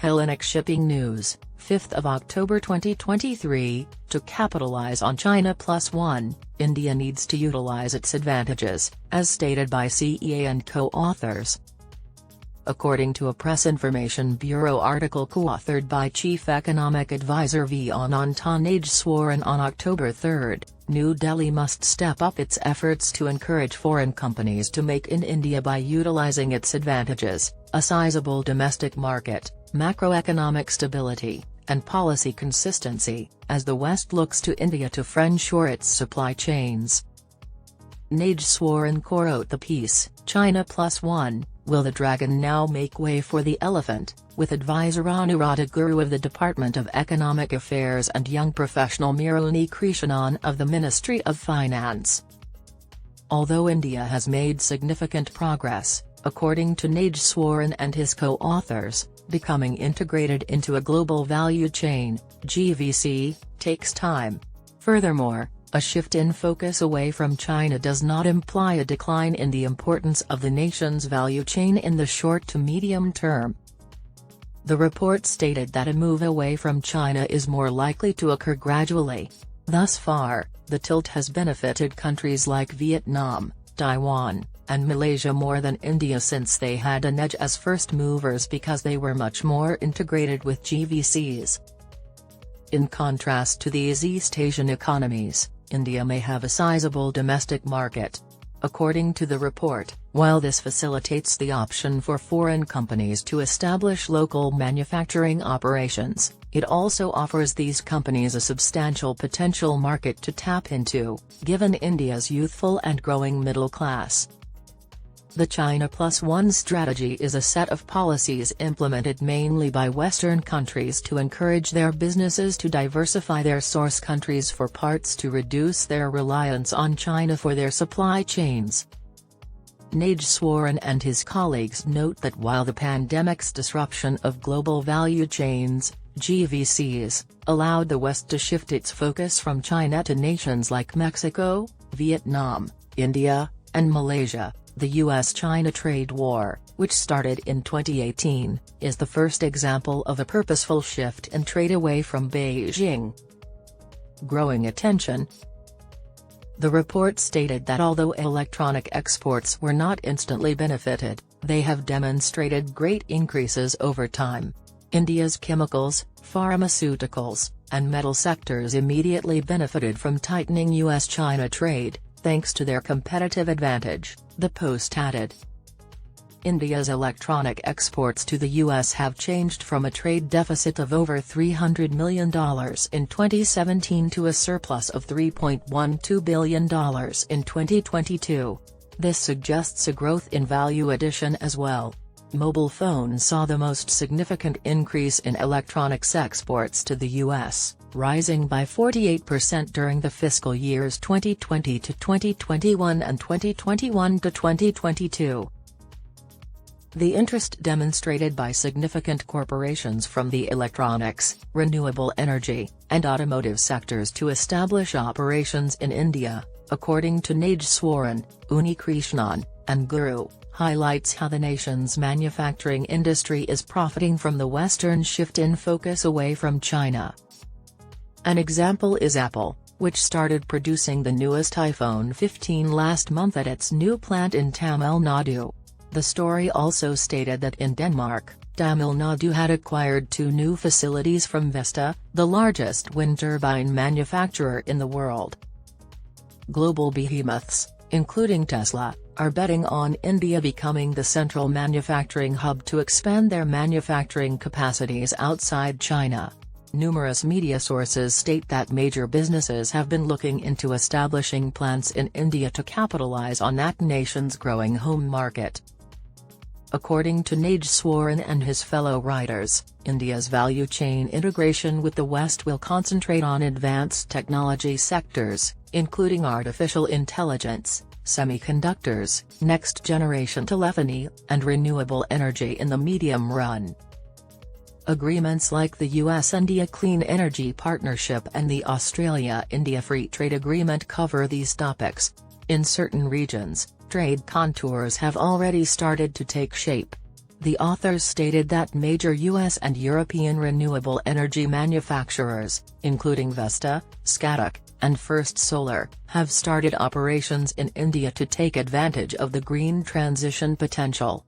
Hellenic Shipping News, 5th of October 2023, to capitalize on China Plus One, India needs to utilize its advantages, as stated by CEA and co-authors. According to a Press Information Bureau article co-authored by Chief Economic Advisor V. Anantha Nageswaran on October 3, New Delhi must step up its efforts to encourage foreign companies to make in India by utilizing its advantages, a sizable domestic market, macroeconomic stability, and policy consistency, as the West looks to India to friend-shore its supply chains. Nageswaran co-wrote the piece, China Plus One, Will the Dragon Now Make Way for the Elephant?, with advisor Anuradha Guru of the Department of Economic Affairs and young professional Meera Unnikrishnan of the Ministry of Finance. Although India has made significant progress, according to Nageswaran and his co-authors, becoming integrated into a global value chain, GVC, takes time. Furthermore, a shift in focus away from China does not imply a decline in the importance of the nation's value chain in the short to medium term. The report stated that a move away from China is more likely to occur gradually. Thus far, the tilt has benefited countries like Vietnam, Taiwan, and Malaysia more than India, since they had an edge as first movers because they were much more integrated with GVCs. In contrast to these East Asian economies, India may have a sizable domestic market. According to the report, while this facilitates the option for foreign companies to establish local manufacturing operations, it also offers these companies a substantial potential market to tap into, given India's youthful and growing middle class. The China Plus One strategy is a set of policies implemented mainly by Western countries to encourage their businesses to diversify their source countries for parts to reduce their reliance on China for their supply chains. Nageswaran and his colleagues note that while the pandemic's disruption of global value chains, GVCs, allowed the West to shift its focus from China to nations like Mexico, Vietnam, India, and Malaysia, the US-China trade war, which started in 2018, is the first example of a purposeful shift in trade away from Beijing. Growing attention. The report stated that although electronic exports were not instantly benefited, they have demonstrated great increases over time. India's chemicals, pharmaceuticals, and metal sectors immediately benefited from tightening US-China trade, thanks to their competitive advantage, the Post added. India's electronic exports to the US have changed from a trade deficit of over $300 million in 2017 to a surplus of $3.12 billion in 2022. This suggests a growth in value addition as well. Mobile phones saw the most significant increase in electronics exports to the US, rising by 48% during the fiscal years 2020 to 2021 and 2021 to 2022. The interest demonstrated by significant corporations from the electronics, renewable energy, and automotive sectors to establish operations in India, according to Nageswaran, Unnikrishnan, and Guru, highlights how the nation's manufacturing industry is profiting from the Western shift in focus away from China. An example is Apple, which started producing the newest iPhone 15 last month at its new plant in Tamil Nadu. The story also stated that in Denmark, Tamil Nadu had acquired 2 new facilities from Vista, the largest wind turbine manufacturer in the world. Global behemoths, including Tesla, are betting on India becoming the central manufacturing hub to expand their manufacturing capacities outside China. Numerous media sources state that major businesses have been looking into establishing plants in India to capitalize on that nation's growing home market. According to Nageswaran and his fellow writers, India's value chain integration with the West will concentrate on advanced technology sectors, including artificial intelligence, semiconductors, next-generation telephony, and renewable energy in the medium run. Agreements like the US-India Clean Energy Partnership and the Australia-India Free Trade Agreement cover these topics. In certain regions, trade contours have already started to take shape. The authors stated that major US and European renewable energy manufacturers, including Vesta, Scatec, and First Solar, have started operations in India to take advantage of the green transition potential.